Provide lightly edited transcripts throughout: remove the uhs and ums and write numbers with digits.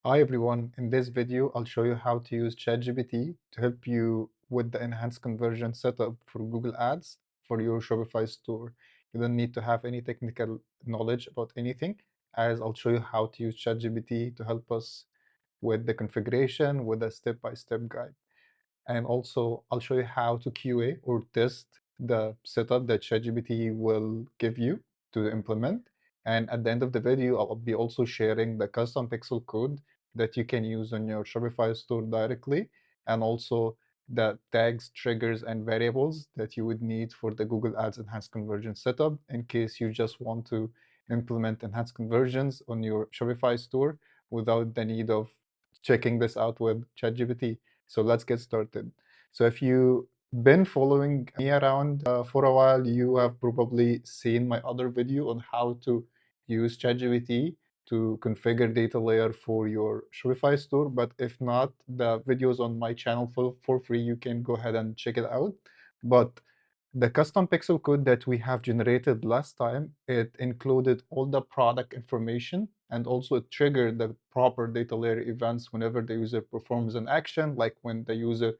Hi everyone, in this video I'll show you how to use ChatGPT to help you with the enhanced conversion setup for Google Ads for your Shopify store. You don't need to have any technical knowledge about anything, as I'll show you how to use ChatGPT to help us with the configuration with a step-by-step guide. And also, I'll show you how to QA or test the setup that ChatGPT will give you to implement. And at the end of the video, I'll be also sharing the custom pixel code that you can use on your Shopify store directly, and also the tags, triggers, and variables that you would need for the Google Ads enhanced conversion setup in case you just want to implement enhanced conversions on your Shopify store without the need of checking this out with ChatGPT. So let's get started. So if you've been following me around for a while, you have probably seen my other video on how to use ChatGPT to configure data layer for your Shopify store. But if not, the videos on my channel for free, you can go ahead and check it out. But the custom pixel code that we have generated last time, it included all the product information, and also it triggered the proper data layer events whenever the user performs an action, like when the user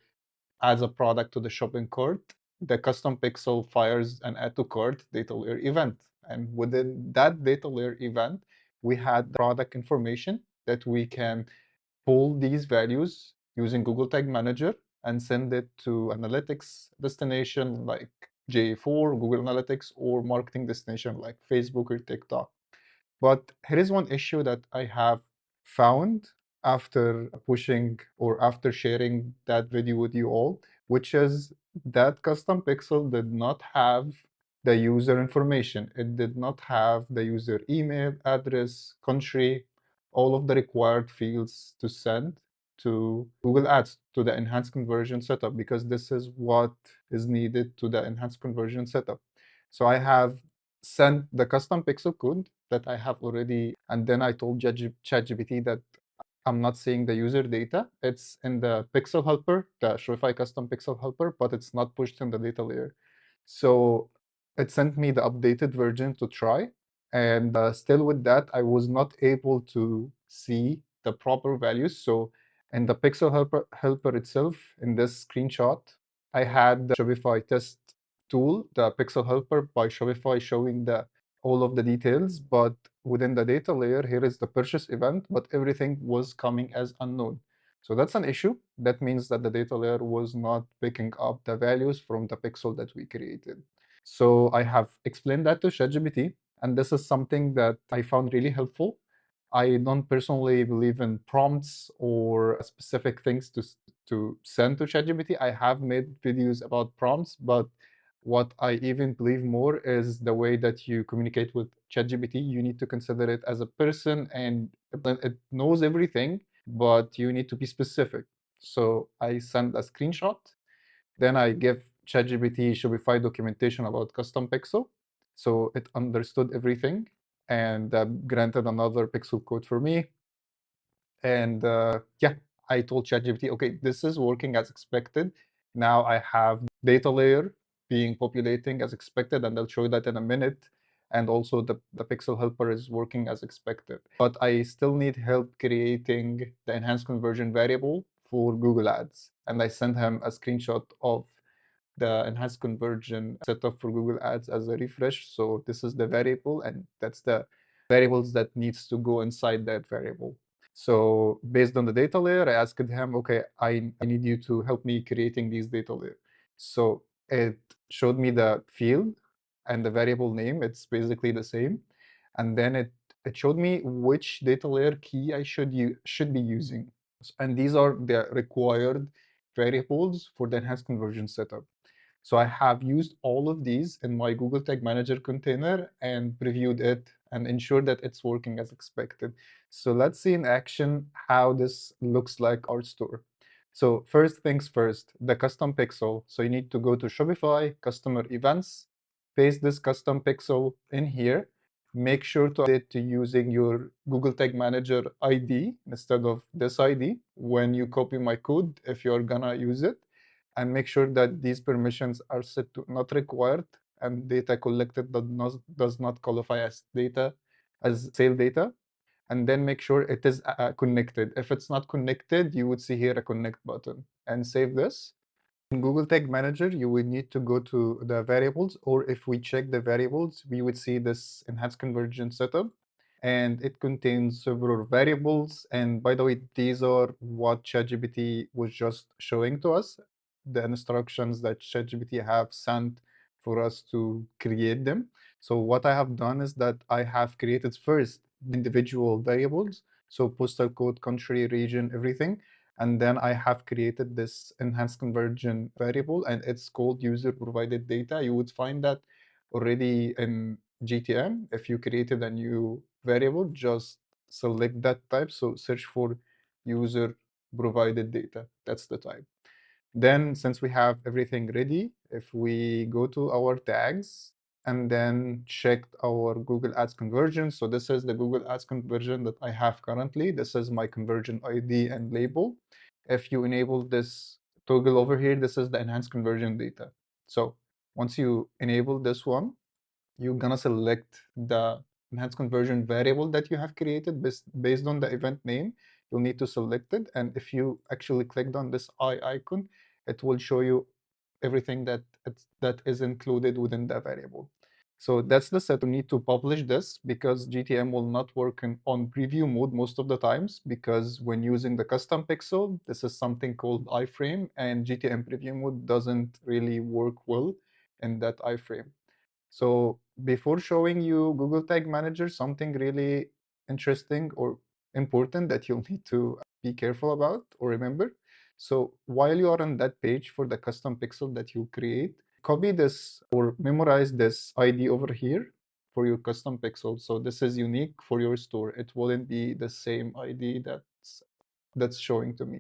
adds a product to the shopping cart, the custom pixel fires an add to cart data layer event. And within that data layer event, we had the product information that we can pull these values using Google Tag Manager and send it to analytics destination like GA4, Google Analytics, or marketing destination like Facebook or TikTok. But here is one issue that I have found after pushing or after sharing that video with you all, which is that custom pixel did not have the user information. It did not have the user email, address, country, all of the required fields to send to Google Ads to the enhanced conversion setup, because this is what is needed to the enhanced conversion setup. So I have sent the custom pixel code that I have already, and then I told ChatGPT that I'm not seeing the user data. It's in the pixel helper, the Shopify custom pixel helper, but it's not pushed in the data layer. So it sent me the updated version to try. And still with that, I was not able to see the proper values. So in the pixel helper itself, in this screenshot, I had the Shopify test tool, the pixel helper by Shopify, showing all of the details, but within the data layer, here is the purchase event, but everything was coming as unknown. So that's an issue. That means that the data layer was not picking up the values from the pixel that we created. So I have explained that to ChatGPT, and this is something that I found really helpful. I don't personally believe in prompts or specific things to send to ChatGPT. I have made videos about prompts, but what I even believe more is the way that you communicate with ChatGPT. You need to consider it as a person, and it knows everything, but you need to be specific. So I send a screenshot, then I give ChatGPT Shopify documentation about custom pixel. So it understood everything and granted another pixel code for me. And yeah, I told ChatGPT, okay, this is working as expected. Now I have data layer being populating as expected, and I'll show you that in a minute. And also the pixel helper is working as expected. But I still need help creating the enhanced conversion variable for Google Ads. And I sent him a screenshot of the enhanced conversion setup for Google Ads as a refresh. So this is the variable, and that's the variables that needs to go inside that variable. So based on the data layer, I asked him, okay, I need you to help me creating these data layer. So it showed me the field and the variable name. It's basically the same. And then it showed me which data layer key I should be using. And these are the required variables for the enhanced conversion setup. So I have used all of these in my Google Tag Manager container and previewed it and ensured that it's working as expected. So let's see in action how this looks like our store. So first things first, the custom pixel. So you need to go to Shopify, customer events, paste this custom pixel in here. Make sure to update to using your Google Tag Manager ID instead of this ID when you copy my code if you're gonna use it, and make sure that these permissions are set to not required and data collected does not qualify as data, as sale data. and then make sure it is connected. If it's not connected, you would see here a connect button, and save this. In Google Tag Manager, you would need to go to the variables, or if we check the variables, we would see this enhanced conversion setup, and it contains several variables. And by the way, these are what ChatGPT was just showing to us, the instructions that ChatGPT have sent for us to create them. So what I have done is that I have created first the individual variables, so postal code, country, region, everything. And then I have created this enhanced conversion variable, and it's called user provided data. You would find that already in GTM. If you created a new variable, just select that type. So search for user provided data. That's the type. Then, since we have everything ready, if we go to our tags and then check our Google Ads conversion. So this is the Google Ads conversion that I have currently. This is my conversion ID and label. If you enable this toggle over here, this is the enhanced conversion data. So once you enable this one, you're gonna select the enhanced conversion variable that you have created based on the event name. You'll need to select it. And if you actually clicked on this eye icon, it will show you everything that is included within the variable. So that's the set. You need to publish this because GTM will not work on preview mode most of the times, because when using the custom pixel, this is something called iframe, and GTM preview mode doesn't really work well in that iframe. So before showing you Google Tag Manager, something really interesting or important that you'll need to be careful about or remember. So while you are on that page for the custom pixel that you create, copy this or memorize this ID over here for your custom pixel. So this is unique for your store. It wouldn't be the same ID that's showing to me.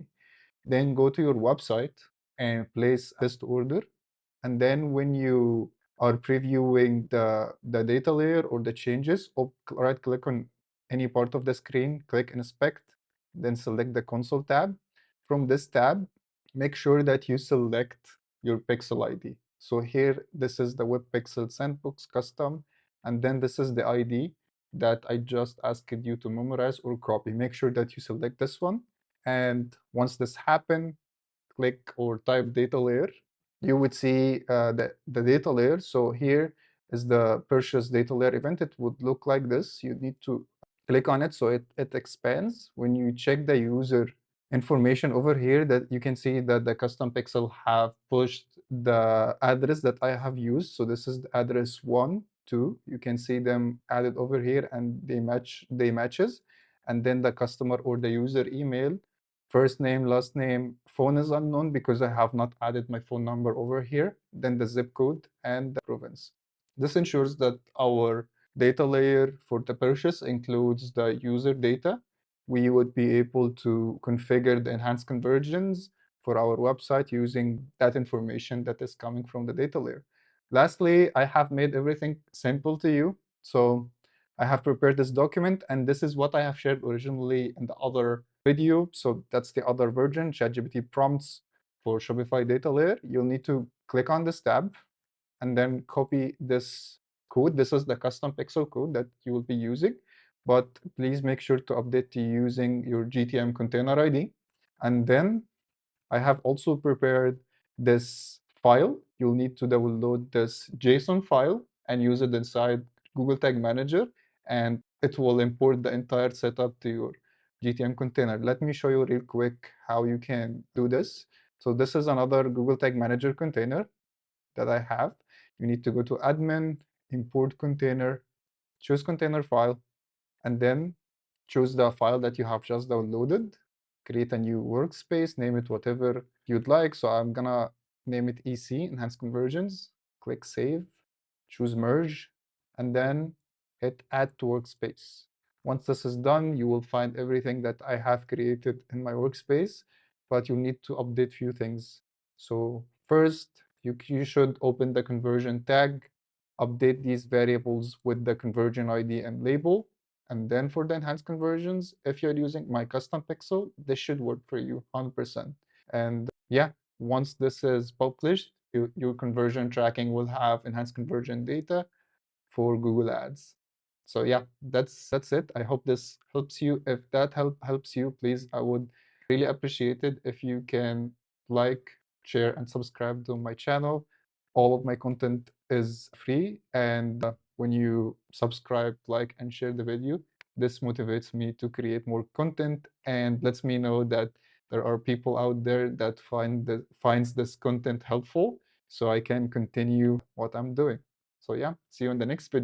Then go to your website and place a test order. And then when you are previewing the data layer or the changes, right click on any part of the screen, click inspect, then select the console tab. From this tab, make sure that you select your pixel ID. So here, this is the web pixel sandbox custom, and then this is the ID that I just asked you to memorize or copy. Make sure that you select this one. And once this happens, click or type data layer, you would see the data layer. So here is the purchase data layer event. It would look like this. You need to click on it so it expands. When you check the user information over here, that you can see that the custom pixel have pushed the address that I have used. So this is the address 1, 2. You can see them added over here, and they matches. And then the customer or the user email, first name, last name, phone is unknown because I have not added my phone number over here, then the zip code and the province. This ensures that our data layer for the purchase includes the user data. We would be able to configure the enhanced conversions for our website using that information that is coming from the data layer. Lastly, I have made everything simple to you. So I have prepared this document, and this is what I have shared originally in the other video. So that's the other version, ChatGPT prompts for Shopify data layer. You'll need to click on this tab and then copy this code. This is the custom pixel code that you will be using, but please make sure to update to using your GTM container ID. And then I have also prepared this file. You'll need to download this JSON file and use it inside Google Tag Manager, and it will import the entire setup to your GTM container. Let me show you real quick how you can do this. So this is another Google Tag Manager container that I have. You need to go to admin, import container, choose container file, and then choose the file that you have just downloaded, create a new workspace, name it whatever you'd like. So I'm gonna name it EC, Enhanced Conversions, click Save, choose Merge, and then hit Add to Workspace. Once this is done, you will find everything that I have created in my workspace, but you need to update few things. So first, you should open the conversion tag, update these variables with the conversion ID and label. And then for the enhanced conversions, if you're using my custom pixel, this should work for you 100%. And yeah, once this is published, your conversion tracking will have enhanced conversion data for Google Ads. So yeah, that's it. I hope this helps you. If that helps you, please, I would really appreciate it if you can like, share, and subscribe to my channel. All of my content is free, and when you subscribe, like, and share the video, this motivates me to create more content and lets me know that there are people out there that finds this content helpful, so I can continue what I'm doing. So yeah, see you in the next video.